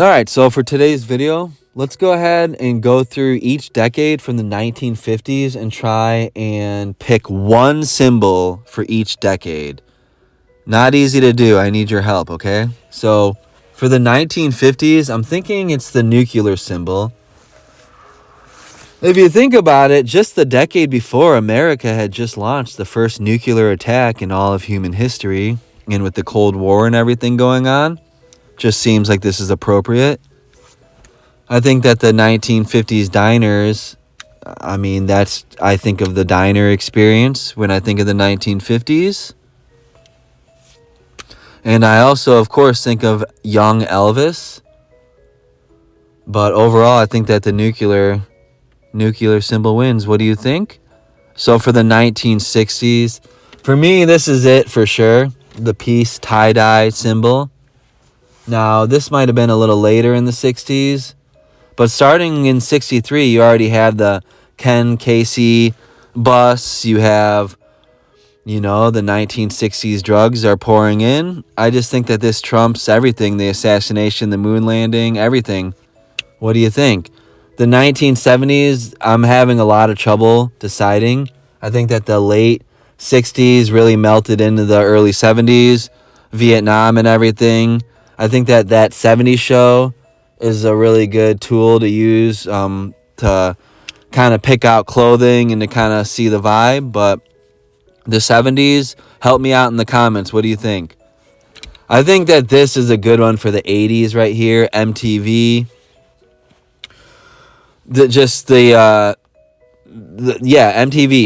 All right, so for today's video, let's go ahead and go through each decade from the 1950s and try and pick one symbol for each decade. Not easy to do. I need your help, okay? So for the 1950s, I'm thinking it's the nuclear symbol. If you think about it, just the decade before, America had just launched the first nuclear attack in all of human history. And with the Cold War and everything going on, just seems like this is appropriate. I think that the 1950s diners, I think of the diner experience when I think of the 1950s. And I also, of course, think of young Elvis. But overall, I think that the nuclear symbol wins. What do you think? So for the 1960s, for me, this is it for sure. The peace tie-dye symbol. Now, this might have been a little later in the 60s. But starting in 63, you already have the Ken Casey bus. You have, the 1960s drugs are pouring in. I just think that this trumps everything. The assassination, the moon landing, everything. What do you think? The 1970s, I'm having a lot of trouble deciding. I think that the late 60s really melted into the early 70s, Vietnam and everything. I think that 70s show is a really good tool to use to kind of pick out clothing and to kind of see the vibe. But the 70s, help me out in the comments. What do you think? I think that this is a good one for the 80s right here. MTV. MTV,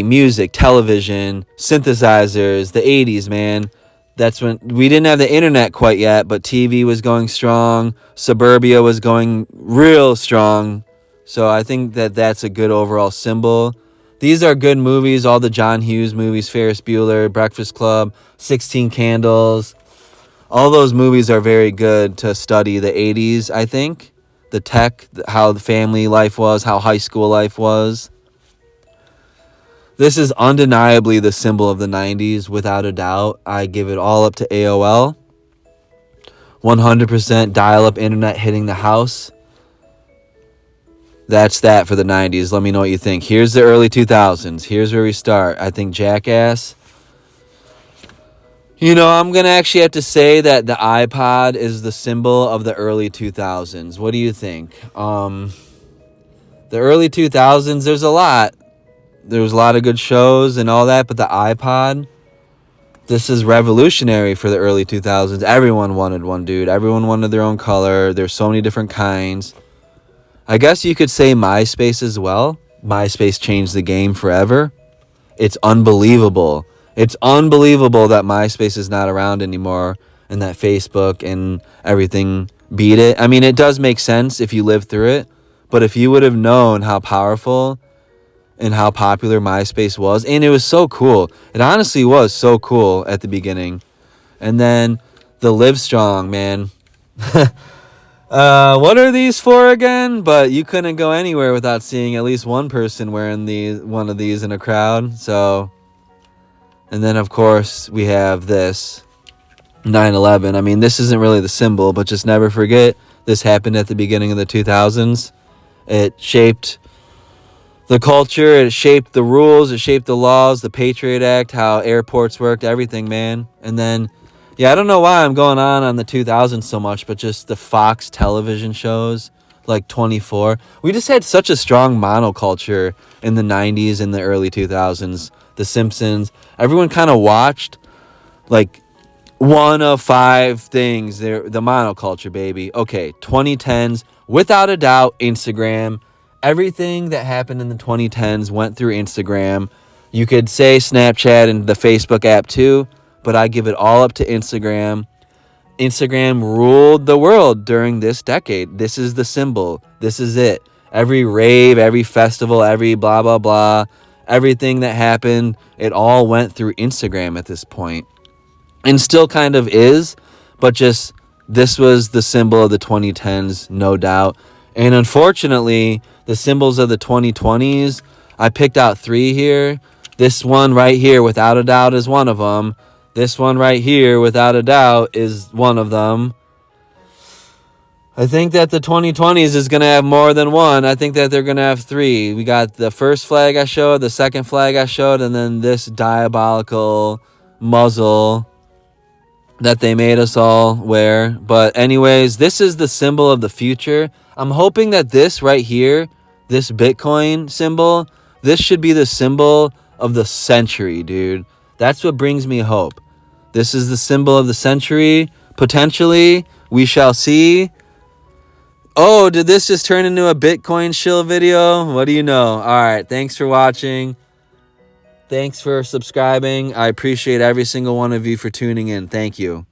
music, television, synthesizers, the 80s, man. That's when we didn't have the internet quite yet, but TV was going strong. Suburbia was going real strong. So I think that that's a good overall symbol. These are good movies. All the John Hughes movies, Ferris Bueller, Breakfast Club, 16 Candles. All those movies are very good to study the 80s, I think. The tech, how the family life was, how high school life was. This is undeniably the symbol of the 90s, without a doubt. I give it all up to AOL. 100% dial-up internet hitting the house. That's that for the 90s. Let me know what you think. Here's the early 2000s. Here's where we start. I think Jackass. I'm going to actually have to say that the iPod is the symbol of the early 2000s. What do you think? The early 2000s, there's a lot. There was a lot of good shows and all that, but the iPod, this is revolutionary for the early 2000s. Everyone wanted one, dude. Everyone wanted their own color. There's so many different kinds. I guess you could say MySpace as well. MySpace changed the game forever. It's unbelievable. It's unbelievable that MySpace is not around anymore and that Facebook and everything beat it. I mean, it does make sense if you live through it, but if you would have known how powerful and how popular MySpace was, and it was so cool. It honestly was so cool at the beginning. And then the Livestrong, man. What are these for again? But you couldn't go anywhere without seeing at least one person wearing one of these in a crowd. So, and then of course we have this 9/11. I mean, this isn't really the symbol, but just never forget this happened at the beginning of the 2000s. It shaped the culture, it shaped the rules, it shaped the laws, the Patriot Act, how airports worked, everything, man. And then, I don't know why I'm going on the 2000s so much, but just the Fox television shows, like 24. We just had such a strong monoculture in the 90s and the early 2000s. The Simpsons, everyone kind of watched, like, one of five things. The monoculture, baby. Okay, 2010s, without a doubt, Instagram. Everything that happened in the 2010s went through Instagram. You could say Snapchat and the Facebook app too, but I give it all up to Instagram. Instagram ruled the world during this decade. This is the symbol. This is it. Every rave, every festival, every blah, blah, blah, everything that happened, it all went through Instagram at this point. And still kind of is, but just this was the symbol of the 2010s, no doubt. And unfortunately, the symbols of the 2020s, I picked out three here. This one right here, without a doubt, is one of them. This one right here, without a doubt, is one of them. I think that the 2020's is going to have more than one. I think that they're going to have three. We got the first flag I showed, the second flag I showed, and then this diabolical muzzle that they made us all wear. But anyways, this is the symbol of the future. I'm hoping that this right here, this Bitcoin symbol, this should be the symbol of the century, dude. That's what brings me hope. This is the symbol of the century. Potentially, we shall see. Oh, did this just turn into a Bitcoin shill video? What do you know? All right, thanks for watching. Thanks for subscribing. I appreciate every single one of you for tuning in. Thank you.